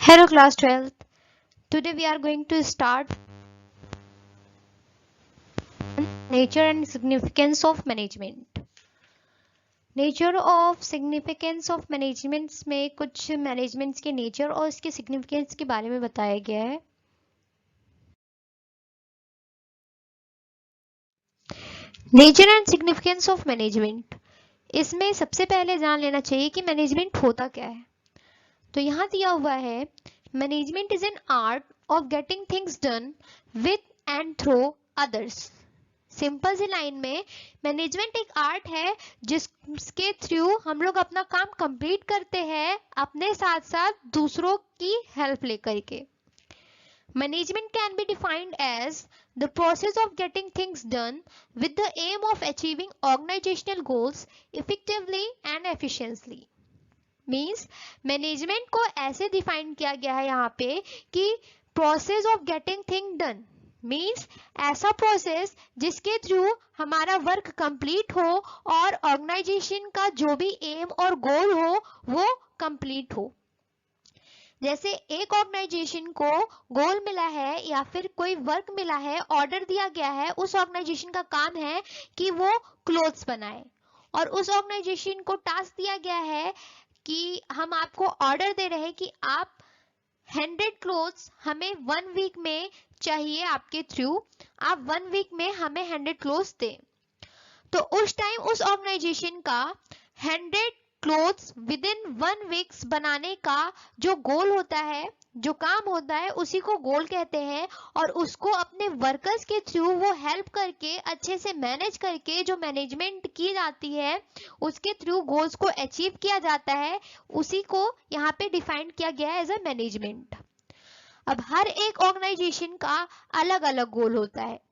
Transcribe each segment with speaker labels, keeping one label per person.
Speaker 1: Hello class 12th. Today we are going to start nature and significance of management. Nature of significance of managements में कुछ managements के nature और इसके significance के बारे में बताया गया है. Nature and significance of management, इसमें सबसे पहले जान लेना चाहिए कि मैनेजमेंट होता क्या है. तो यहाँ दिया हुआ है, management is an art of getting things done with and through others. Simple सी लाइन में मैनेजमेंट एक आर्ट है जिसके थ्रू हम लोग अपना काम कंप्लीट करते हैं अपने साथ साथ दूसरों की हेल्प लेकर के. Management can be defined as the process of getting things done with the aim of achieving organisational goals effectively and efficiently. Means management को ऐसे डिफाइन किया गया है यहाँ पे कि process of getting thing done means ऐसा प्रोसेस जिसके थ्रू हमारा वर्क कंप्लीट हो और ऑर्गेनाइजेशन का जो भी एम और गोल हो वो कंप्लीट हो. जैसे एक ऑर्गेनाइजेशन को गोल मिला है या फिर कोई वर्क मिला है, ऑर्डर दिया गया है, उस ऑर्गेनाइजेशन का काम है कि वो क्लोथ्स बनाए और उस ऑर्गेनाइजेशन को टास्क दिया गया है कि हम आपको ऑर्डर दे रहे हैं कि आप 100 क्लोथ्स हमें 1 वीक में चाहिए, आपके थ्रू आप 1 वीक में हमें 100 क्लोथ्स दें. तो उस टाइम उस ऑर्गेनाइजेशन का 100 क्लोथ्स विद इन 1 वीक्स बनाने का जो गोल होता है, जो काम होता है, उसी को गोल कहते हैं. और उसको अपने वर्कर्स के थ्रू वो हेल्प करके अच्छे से मैनेज करके जो मैनेजमेंट की जाती है उसके थ्रू गोल्स को अचीव किया जाता है, उसी को यहाँ पे डिफाइन किया गया है एज अ मैनेजमेंट. अब हर एक ऑर्गेनाइजेशन का अलग अलग गोल होता है.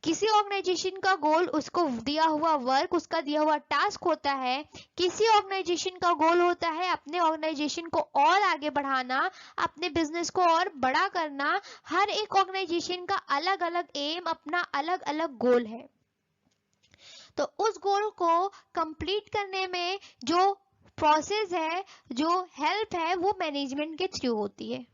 Speaker 1: किसी ऑर्गेनाइजेशन का गोल उसको दिया हुआ वर्क, उसका दिया हुआ टास्क होता है. किसी ऑर्गेनाइजेशन का गोल होता है अपने ऑर्गेनाइजेशन को और आगे बढ़ाना, अपने बिजनेस को और बड़ा करना. हर एक ऑर्गेनाइजेशन का अलग अलग एम, अपना अलग अलग गोल है. तो उस गोल को कंप्लीट करने में जो प्रोसेस है, जो हेल्प है, वो मैनेजमेंट के थ्रू होती है.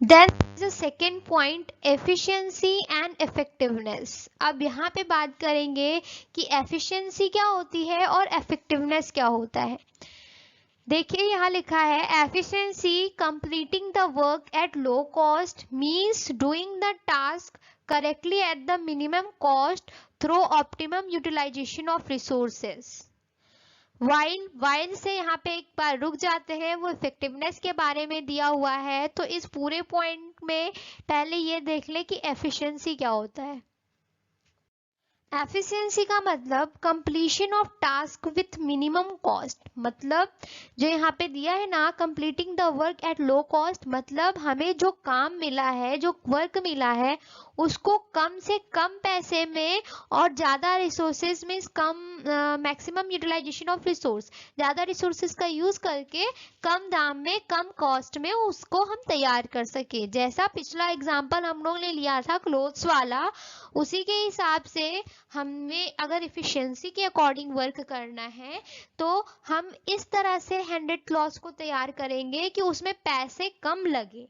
Speaker 1: Then is second point, efficiency and effectiveness. अब यहाँ पे बात करेंगे कि एफिशिएंसी क्या होती है और इफेक्टिवनेस क्या होता है. देखिए यहाँ लिखा है, efficiency completing the work at low cost means doing the task correctly at the minimum cost through optimum utilisation of resources. While से यहाँ पे एक बार रुक जाते हैं, वो इफेक्टिवनेस के बारे में दिया हुआ है. तो इस पूरे पॉइंट में पहले ये देख ले कि एफिशिएंसी क्या होता है. एफिशिएंसी का मतलब completion of task with minimum cost. मतलब जो यहाँ पे दिया है ना, completing the work at low cost, मतलब हमें जो काम मिला है, जो वर्क मिला है, उसको कम से कम पैसे में और ज़्यादा रिसोर्सेज में कम मैक्सिमम यूटिलाइजेशन ऑफ रिसोर्स, ज़्यादा रिसोर्सेज का यूज़ करके कम दाम में, कम कॉस्ट में उसको हम तैयार कर सके. जैसा पिछला एग्जाम्पल हम लोग ने लिया था क्लोथ्स वाला, उसी के हिसाब से हमें अगर इफिशिएंसी के अकॉर्डिंग वर्क करना है तो हम इस तरह से 100 क्लॉथ्स को तैयार करेंगे कि उसमें पैसे कम लगे,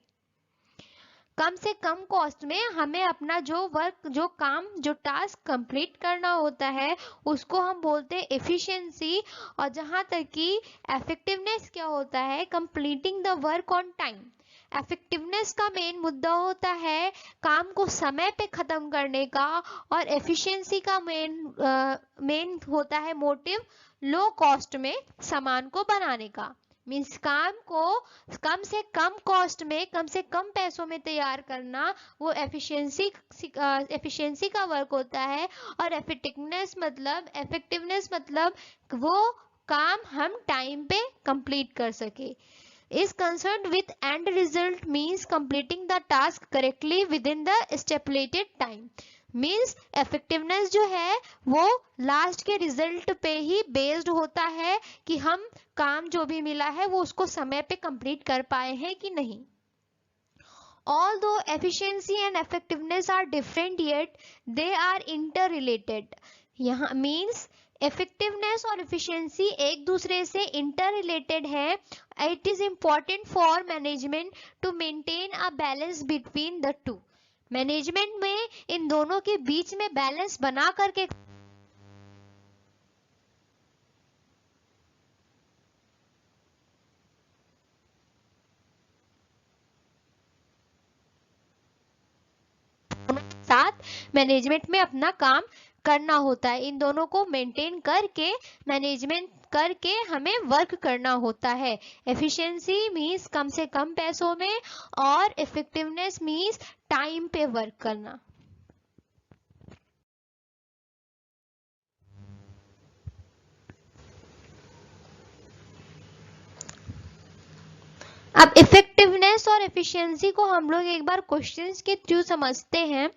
Speaker 1: कम से कम कॉस्ट में हमें अपना जो वर्क, जो काम, जो टास्क कंप्लीट करना होता है उसको हम बोलते हैं एफिशिएंसी. और जहाँ तक कि इफेक्टिवनेस क्या होता है, completing the work on time. Effectiveness का मेन मुद्दा होता है काम को समय पे खत्म करने का, और एफिशिएंसी का मेन होता है मोटिव लो कॉस्ट में सामान को बनाने का। मीन्स काम को कम से कम कॉस्ट में, कम से कम पैसों में तैयार करना, वो एफिशिएंसी का वर्क होता है। और इफेक्टिवनेस मतलब वो काम हम टाइम पे कंप्लीट कर सके। is concerned with end result means completing the task correctly within the stipulated time। Means effectiveness जो है वो लास्ट के रिजल्ट पे ही बेस्ड होता है कि हम काम जो भी मिला है वो उसको समय पे कंप्लीट कर पाए हैं कि नहीं। Although efficiency and effectiveness are different, yet they are interrelated। यहाँ मीन्स इफेक्टिवनेस और इफिशिएंसी एक दूसरे से इंटर रिलेटेड है। It is important for management to maintain a balance between the two. Management में इन दोनों के बीच में बैलेंस बना करके साथ मैनेजमेंट में अपना काम करना होता है। इन दोनों को मेंटेन करके मैनेजमेंट करके हमें वर्क करना होता है। एफिशिएंसी मीन्स कम से कम पैसों में, और इफेक्टिवनेस मीन्स टाइम पे वर्क करना। अब इफेक्टिवनेस और एफिशिएंसी को हम लोग एक बार क्वेश्चंस के थ्रू समझते हैं।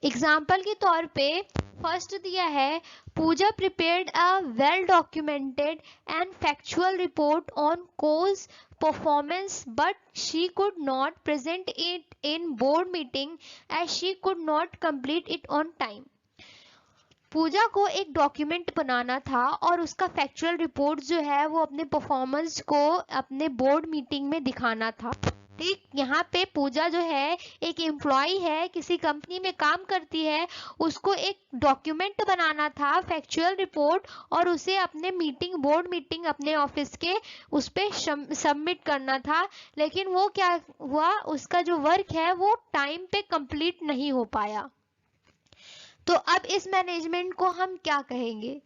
Speaker 1: एग्जाम्पल के तौर पे फर्स्ट दिया है, Pooja prepared a well documented and factual report on co's performance but she could not present it in board meeting as she could not complete it on time. Pooja को एक डॉक्यूमेंट बनाना था और उसका फैक्चुअल रिपोर्ट जो है वो अपने परफॉर्मेंस को अपने बोर्ड मीटिंग में दिखाना था। ठीक, यहाँ पे पूजा जो है एक एम्प्लॉय है, किसी कंपनी में काम करती है, उसको एक डॉक्यूमेंट बनाना था फैक्चुअल रिपोर्ट, और उसे अपने बोर्ड मीटिंग अपने ऑफिस के उस पे सबमिट करना था। लेकिन वो क्या हुआ, उसका जो वर्क है वो टाइम पे कंप्लीट नहीं हो पाया। तो अब इस मैनेजमेंट को हम क्या कहेंगे?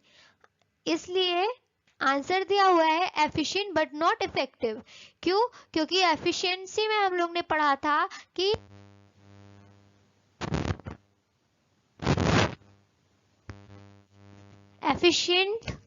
Speaker 1: इसलिए आंसर दिया हुआ है एफिशिएंट बट नॉट इफेक्टिव। क्यों? क्योंकि एफिशिएंसी में हम लोग ने पढ़ा था कि efficient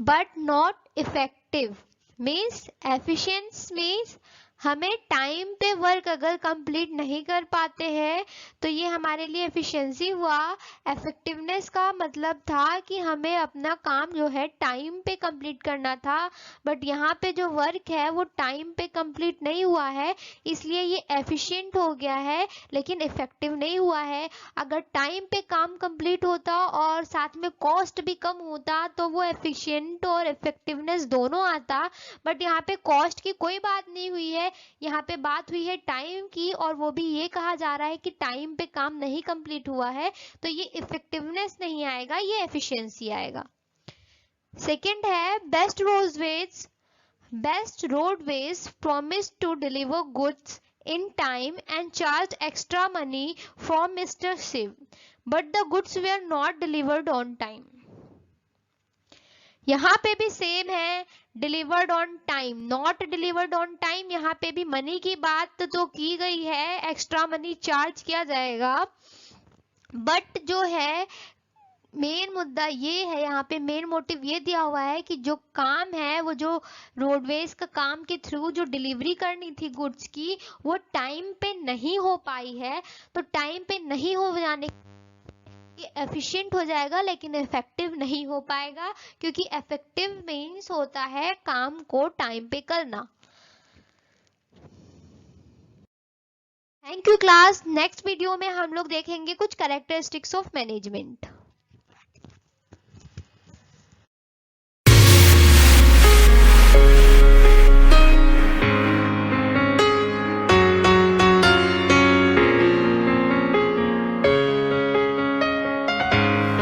Speaker 1: but not effective means efficiency means हमें टाइम पे वर्क अगर कंप्लीट नहीं कर पाते हैं तो ये हमारे लिए एफिशिएंसी हुआ। इफेक्टिवनेस का मतलब था कि हमें अपना काम जो है टाइम पे कंप्लीट करना था, बट यहाँ पे जो वर्क है वो टाइम पे कंप्लीट नहीं हुआ है, इसलिए ये एफिशिएंट हो गया है लेकिन इफेक्टिव नहीं हुआ है। अगर टाइम पे काम कंप्लीट होता और साथ में कॉस्ट भी कम होता तो वो एफिशिएंट और इफेक्टिवनेस दोनों आता, बट यहाँ पे कॉस्ट की कोई बात नहीं हुई है, यहाँ पे बात हुई है टाइम की, और वो भी ये कहा जा रहा है कि टाइम पे काम नहीं कंप्लीट हुआ है, तो ये इफेक्टिवनेस नहीं आएगा, ये एफिशिएंसी आएगा। सेकंड है best roadways promise to deliver goods in time and charged extra money from Mr. Shiv, but the goods were not delivered on time। यहाँ पे भी सेम है, delivered on time not delivered on time. यहाँ पे भी money की बात तो की गई है, एक्स्ट्रा मनी चार्ज किया जाएगा, बट जो है मेन मुद्दा ये है, यहाँ पे मेन मोटिव ये दिया हुआ है कि जो काम है वो जो रोडवेज का काम के थ्रू जो डिलीवरी करनी थी गुड्स की वो टाइम पे नहीं हो पाई है। तो टाइम पे नहीं हो जाने ये एफिशिएंट हो जाएगा लेकिन इफेक्टिव नहीं हो पाएगा, क्योंकि इफेक्टिव मीन्स होता है काम को टाइम पे करना। Thank you class. Next video में हम लोग देखेंगे कुछ कैरेक्टरिस्टिक्स ऑफ मैनेजमेंट।